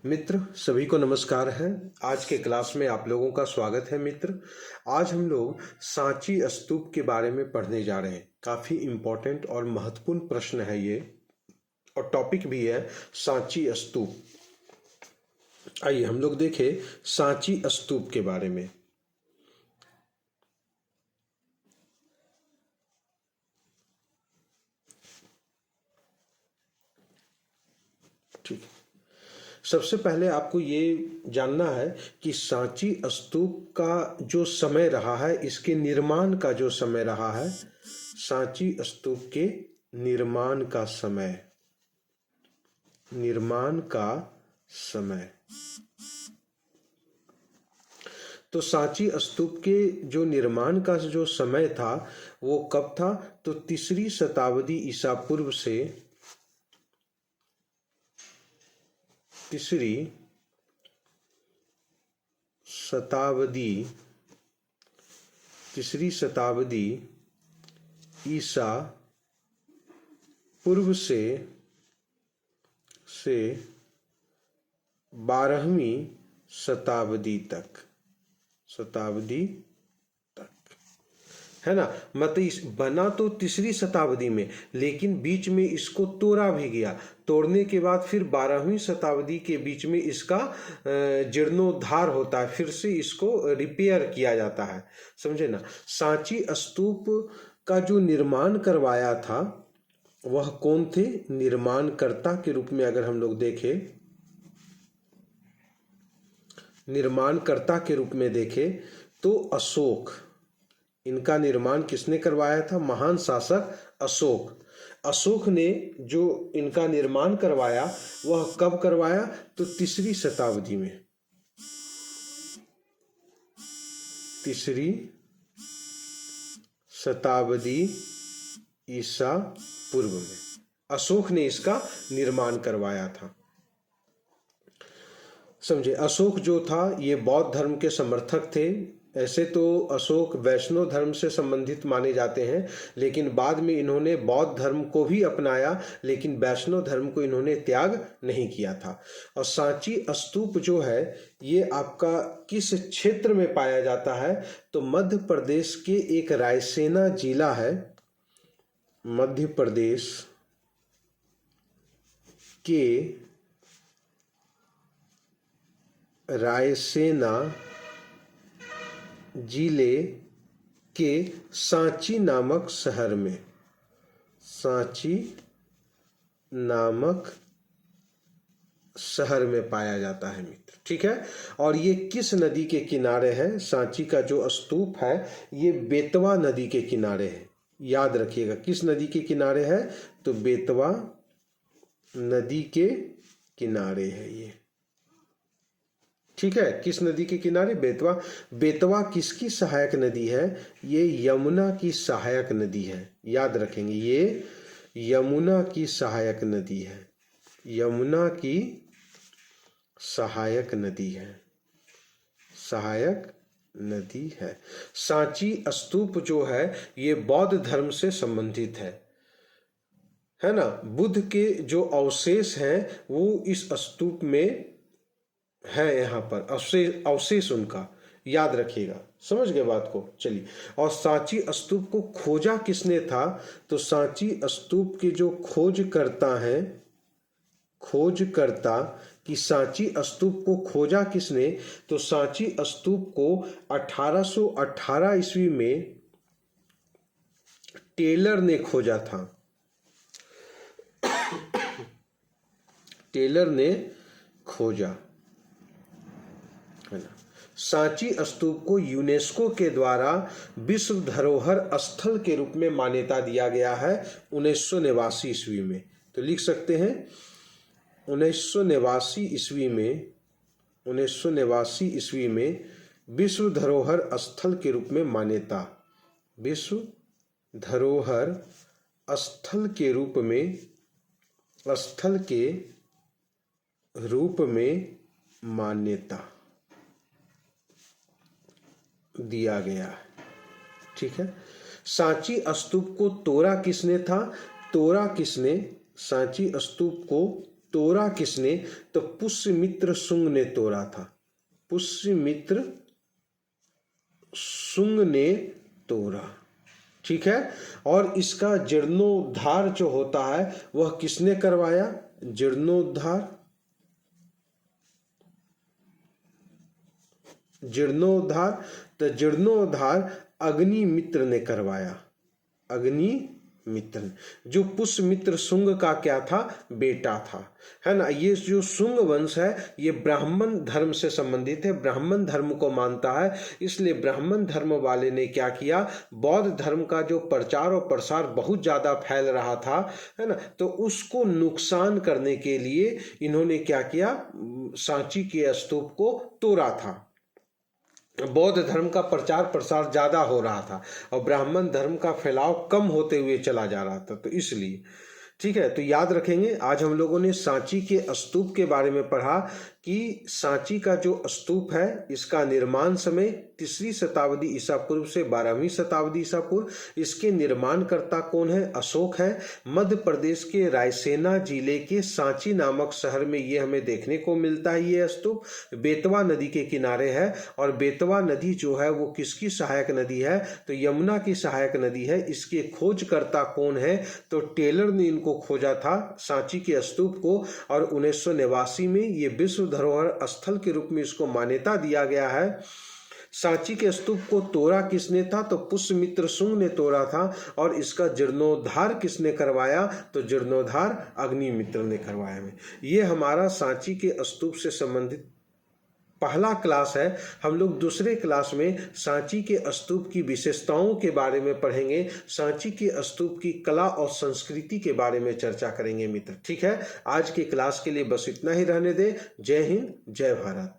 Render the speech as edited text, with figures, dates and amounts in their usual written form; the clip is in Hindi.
मित्र सभी को नमस्कार है। आज के क्लास में आप लोगों का स्वागत है। मित्र आज हम लोग सांची स्तूप के बारे में पढ़ने जा रहे हैं। काफ़ी इम्पोर्टेंट और महत्वपूर्ण प्रश्न है ये, और टॉपिक भी है सांची स्तूप। आइए हम लोग देखें सांची स्तूप के बारे में। ठीक, सबसे पहले आपको ये जानना है कि सांची स्तूप का जो समय रहा है, इसके निर्माण का जो समय रहा है, सांची स्तूप के निर्माण का समय, तो सांची स्तूप के जो निर्माण का जो समय था वो कब था? तो तीसरी शताब्दी ईसा पूर्व से तीसरी शताब्दी ईसा पूर्व से 12वीं शताब्दी तक है ना। मतलब बना तो तीसरी शताब्दी में, लेकिन बीच में इसको तोड़ा भी गया। तोड़ने के बाद फिर 12वीं शताब्दी के बीच में इसका जीर्णोद्धार होता है, फिर से इसको रिपेयर किया जाता है, समझे ना। सांची स्तूप का जो निर्माण करवाया था वह कौन थे? निर्माणकर्ता के रूप में अगर हम लोग देखें, निर्माणकर्ता के रूप में देखें तो अशोक, इनका निर्माण किसने करवाया था? महान शासक अशोक ने जो इनका निर्माण करवाया वह कब करवाया? तो तीसरी शताब्दी ईसा पूर्व में अशोक ने इसका निर्माण करवाया था, समझे। अशोक जो था ये बौद्ध धर्म के समर्थक थे। ऐसे तो अशोक वैष्णव धर्म से संबंधित माने जाते हैं, लेकिन बाद में इन्होंने बौद्ध धर्म को भी अपनाया, लेकिन वैष्णव धर्म को इन्होंने त्याग नहीं किया था। और सांची स्तूप जो है ये आपका किस क्षेत्र में पाया जाता है? तो मध्य प्रदेश के एक रायसेना जिला है, मध्य प्रदेश के रायसेना जिले के सांची नामक शहर में पाया जाता है मित्र, ठीक है। और ये किस नदी के किनारे है? सांची का जो स्तूप है ये बेतवा नदी के किनारे है, याद रखिएगा। किस नदी के किनारे है? तो बेतवा नदी के किनारे है ये, ठीक है। किस नदी के किनारे? बेतवा किसकी सहायक नदी है? ये यमुना की सहायक नदी है, याद रखेंगे। ये यमुना की सहायक नदी है। सांची स्तूप जो है ये बौद्ध धर्म से संबंधित है ना। बुद्ध के जो अवशेष हैं वो इस स्तूप में है, यहाँ पर अवशेष उनका, याद रखिएगा। समझ गए बात को? चलिए। और सांची स्तूप को खोजा किसने था? तो सांची स्तूप के जो खोजकर्ता कि सांची स्तूप को खोजा किसने? तो सांची स्तूप को 1818 ईस्वी में टेलर ने खोजा था। टेलर ने खोजा, है ना। सांची स्तूप को यूनेस्को के द्वारा विश्व धरोहर स्थल के रूप में मान्यता दिया गया है 1989 ईस्वी में। तो लिख सकते हैं 1989 ईस्वी में विश्व धरोहर स्थल के रूप में मान्यता, विश्व धरोहर स्थल के रूप में मान्यता दिया गया है, ठीक है। सांची स्तूप को तोड़ा किसने था? सांची स्तूप को तोड़ा किसने? तो पुष्यमित्र शुंग ने तोड़ा था। पुष्यमित्र शुंग ने तोड़ा, ठीक है। और इसका जीर्णोद्धार जो होता है वह किसने करवाया? जीर्णोद्धार, जीर्णोद्धार, तो जीर्णोद्धार अग्निमित्र ने करवाया। अग्निमित्र, जो पुष्यमित्र शुंग का क्या था? बेटा था, है ना। ये जो शुंग वंश है ये ब्राह्मण धर्म से संबंधित है, ब्राह्मण धर्म को मानता है। इसलिए ब्राह्मण धर्म वाले ने क्या किया? बौद्ध धर्म का जो प्रचार और प्रसार बहुत ज्यादा फैल रहा था, है ना, तो उसको नुकसान करने के लिए इन्होंने क्या किया? सांची के स्तूप को तोड़ा था। बौद्ध धर्म का प्रचार प्रसार ज्यादा हो रहा था और ब्राह्मण धर्म का फैलाव कम होते हुए चला जा रहा था, तो इसलिए, ठीक है। तो याद रखेंगे, आज हम लोगों ने सांची के स्तूप के बारे में पढ़ा कि सांची का जो स्तूप है इसका निर्माण समय 3री शताब्दी ईसा पूर्व से 12वीं शताब्दी ईसा पूर्व। इसके निर्माणकर्ता कौन है? अशोक है। मध्य प्रदेश के रायसेना जिले के सांची नामक शहर में ये हमें देखने को मिलता है। ये स्तूप बेतवा नदी के किनारे है और बेतवा नदी जो है वो किसकी सहायक नदी है? तो यमुना की सहायक नदी है। इसके खोजकर्ता कौन है? तो टेलर ने इनको खोजा था, सांची के स्तूप को, और 1989 में ये विश्व धरोहर स्थल के रूप में इसको मान्यता दिया गया है। सांची के स्तूप को तोड़ा किसने था? तो पुष्यमित्र शुंग ने तोड़ा था। और इसका जीर्णोद्धार किसने करवाया? तो जीर्णोद्धार अग्निमित्र ने करवाया। ये हमारा सांची के स्तूप से संबंधित पहला क्लास है। हम लोग दूसरे क्लास में सांची के स्तूप की विशेषताओं के बारे में पढ़ेंगे, सांची के स्तूप की कला और संस्कृति के बारे में चर्चा करेंगे मित्र, ठीक है। आज के क्लास के लिए बस इतना ही रहने दें। जय हिंद, जय भारत।